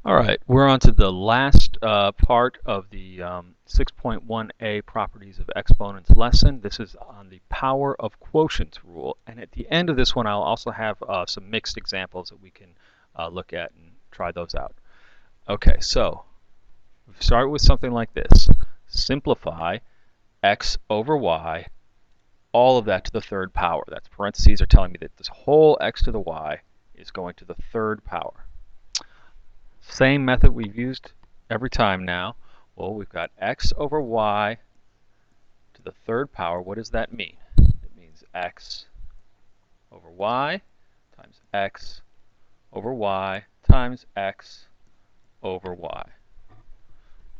All right, we're on to the last part of the 6.1a properties of exponents lesson. This is on the power of quotients rule. And at the end of this one, I'll also have some mixed examples that we can look at and try those out. Okay, so start with something like this. Simplify x over y, all of that to the third power. That's parentheses are telling me that this whole x to the y is going to the third power. Same method we've used every time now. Well, we've got x over y to the third power. What does that mean? It means x over y times x over y times x over y.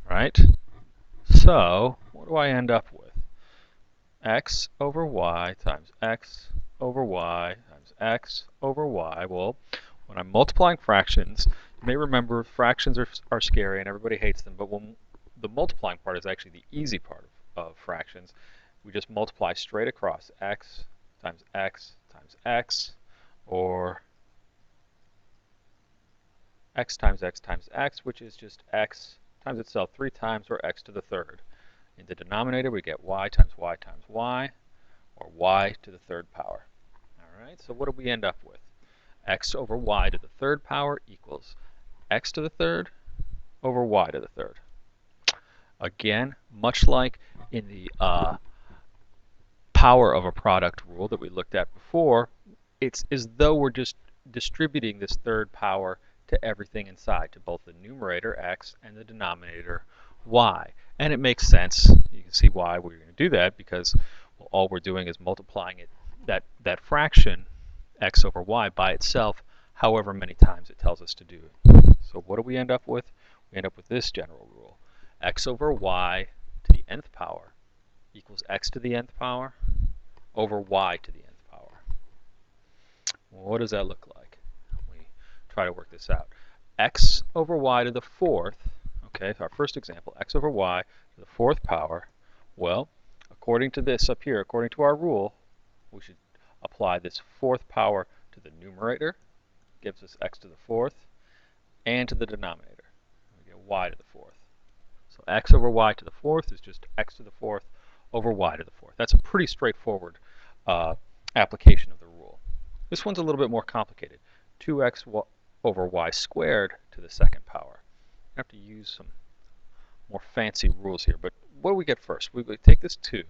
Right? So, what do I end up with? X over y times x over y times x over y. Well, when I'm multiplying fractions, you may remember fractions are scary and everybody hates them, but when the multiplying part is actually the easy part of fractions, we just multiply straight across x times x, or x times x, which is just x times itself 3 times, or x to the third. In the denominator, we get y times y times y, or y to the third power. All right, so what do we end up with? X over y to the third power equals x to the third over y to the third. Again, much like in the power of a product rule that we looked at before, it's as though we're just distributing this third power to everything inside, to both the numerator x and the denominator y. And it makes sense. You can see why we're going to do that, because well, all we're doing is multiplying it, that fraction x over y by itself however many times it tells us to do it. So what do we end up with? We end up with this general rule. X over y to the nth power equals x to the nth power over y to the nth power. Well, what does that look like? We try to work this out. X over y to the fourth, okay, our first example, x over y to the fourth power. Well, according to this up here, according to our rule, we should apply this fourth power to the numerator, gives us x to the fourth, and to the denominator. We get y to the fourth. So x over y to the fourth is just x to the fourth over y to the fourth. That's a pretty straightforward application of the rule. This one's a little bit more complicated. 2x over y squared to the second power. I have to use some more fancy rules here, but what do we get first? We take this 2,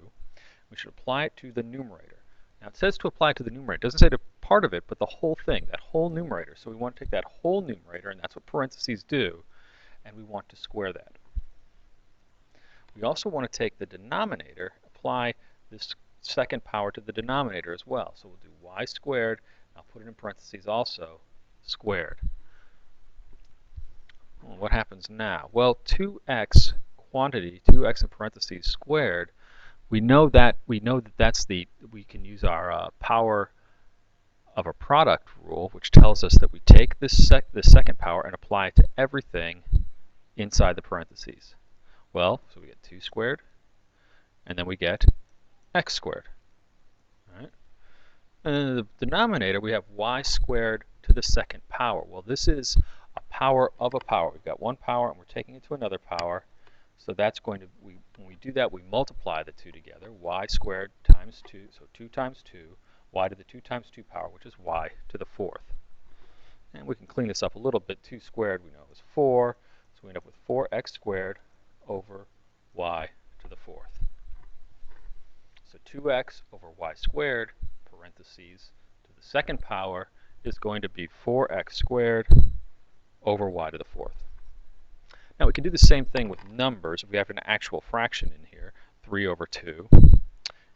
we should apply it to the numerator. Now it says to apply it to the numerator. It doesn't say to part of it, but the whole thing, that whole numerator. So we want to take that whole numerator, and that's what parentheses do, and we want to square that. We also want to take the denominator, apply this second power to the denominator as well. So we'll do y squared, I'll put it in parentheses also, squared. Well, what happens now? Well, 2x quantity, 2x in parentheses squared, we know that we can use our power of a product rule, which tells us that we take this second power and apply it to everything inside the parentheses. Well, so we get 2 squared, and then we get x squared. All right? And in the denominator, we have y squared to the second power. Well, this is a power of a power. We've got one power, and we're taking it to another power. So that's going to, when we do that, we multiply the two together. Y squared times 2, so 2 times 2, y to the 2 times 2 power, which is y to the fourth. And we can clean this up a little bit. 2 squared we know is 4, so we end up with 4x squared over y to the fourth. So 2x over y squared, parentheses, to the second power is going to be 4x squared over y to the fourth. Now we can do the same thing with numbers. If we have an actual fraction in here, 3 over 2, and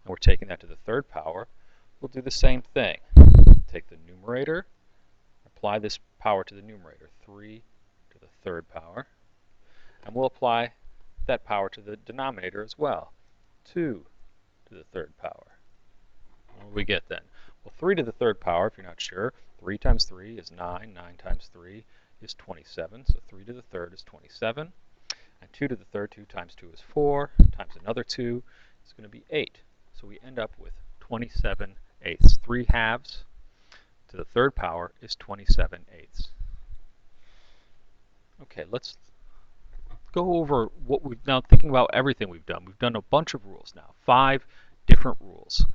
we're taking that to the third power, we'll do the same thing. Take the numerator, apply this power to the numerator, 3 to the third power, and we'll apply that power to the denominator as well, 2 to the third power. What do we get then? Well, 3 to the third power, if you're not sure, 3 times 3 is 9, 9 times 3 is 27, so 3 to the third is 27, and 2 to the third, 2 times 2 is 4, times another 2 is going to be 8. So we end up with 27 eighths. 3 halves to the third power is 27 eighths. Okay, let's go over what we've now thinking about everything we've done. We've done a bunch of rules now, 5 different rules.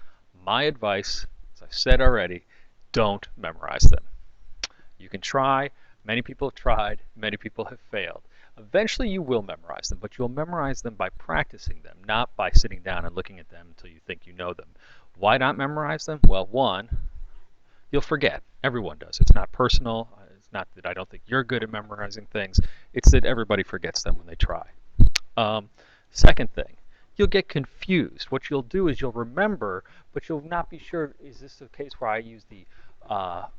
My advice, as I said already, don't memorize them. You can try. Many people have tried. Many people have failed. Eventually you will memorize them, but you'll memorize them by practicing them, not by sitting down and looking at them until you think you know them. Why not memorize them? Well, one, you'll forget. Everyone does. It's not personal. It's not that I don't think you're good at memorizing things. It's that everybody forgets them when they try. Um, Second thing, you'll get confused. What you'll do is you'll remember, but you'll not be sure, is this a case where I use the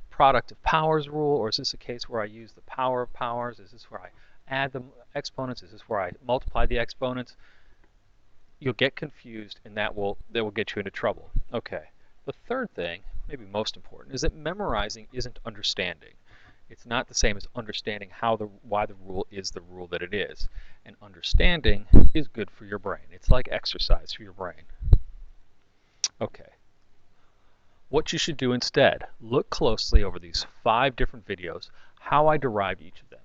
product of powers rule, or is this a case where I use the power of powers? Is this where I add the exponents? Is this where I multiply the exponents? You'll get confused, and that will get you into trouble. Okay. The third thing, maybe most important, is that memorizing isn't understanding. It's not the same as understanding why the rule is the rule that it is. And understanding is good for your brain. It's like exercise for your brain. Okay. What you should do instead, look closely over these 5 different videos, how I derived each of them.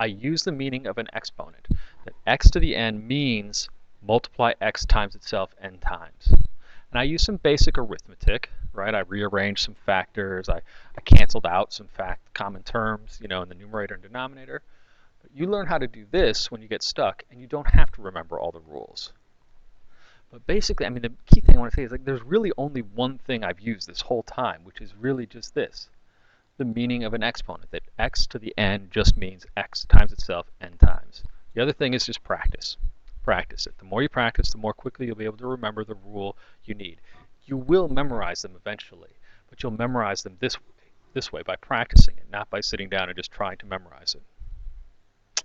I use the meaning of an exponent, that x to the n means multiply x times itself n times. And I use some basic arithmetic, right? I rearranged some factors, I canceled out some common terms, in the numerator and denominator. But you learn how to do this when you get stuck, and you don't have to remember all the rules. But basically, the key thing I want to say is there's really only one thing I've used this whole time, which is really just this. The meaning of an exponent, that x to the n just means x times itself n times. The other thing is just practice. Practice it. The more you practice, the more quickly you'll be able to remember the rule you need. You will memorize them eventually, but you'll memorize them this way by practicing it, not by sitting down and just trying to memorize it.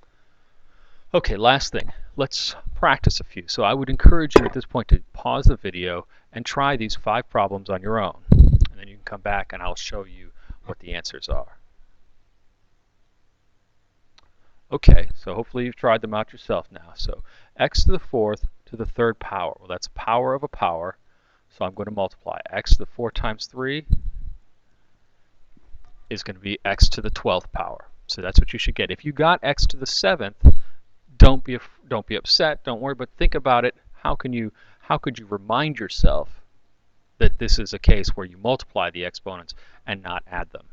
Okay, last thing. Let's practice a few. So I would encourage you at this point to pause the video and try these 5 problems on your own. And then you can come back and I'll show you what the answers are. Okay, so hopefully you've tried them out yourself now. So x to the 4th to the 3rd power. Well, that's power of a power. So I'm going to multiply. X to the 4 times 3 is going to be x to the 12th power. So that's what you should get. If you got x to the 7th, don't be upset. Don't worry, but think about it. How could you remind yourself that this is a case where you multiply the exponents and not add them?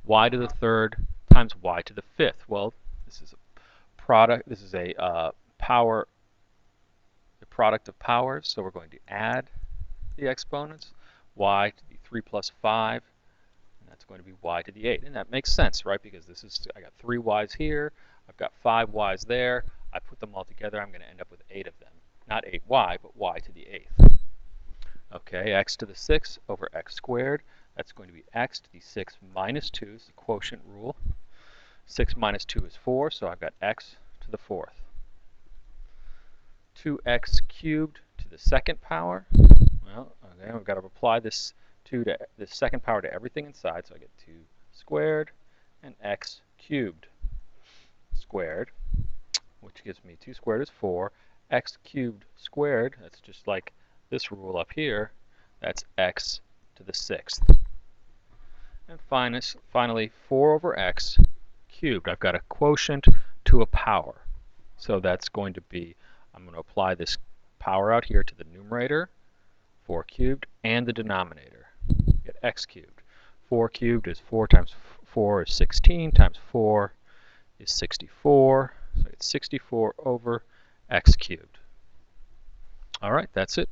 Y to the 3rd times y to the 5th. Well, this is a product. This is a product of powers. So we're going to add the exponents. Y to the 3 plus 5, and that's going to be y to the 8. And that makes sense, right? Because I got 3 y's here. I've got 5 y's there. I put them all together. I'm going to end up with 8 of them. Not 8y, but y to the 8th. Okay, x to the 6th over x squared. That's going to be x to the 6th minus 2. It's the quotient rule. 6 minus 2 is 4, so I've got x to the 4th. 2x cubed to the 2nd power. Well, okay, we've got to apply this 2 to the 2nd power to everything inside, so I get 2 squared and x cubed squared, which gives me 2 squared is 4. X cubed squared, that's just like this rule up here, that's x to the 6th. And finally, 4 over x cubed. I've got a quotient to a power. So that's going to be, I'm going to apply this power out here to the numerator, 4 cubed, and the denominator. Get x cubed. 4 cubed is 4 times 4 is 16, times 4 is 64. So it's 64 over x cubed. All right, that's it.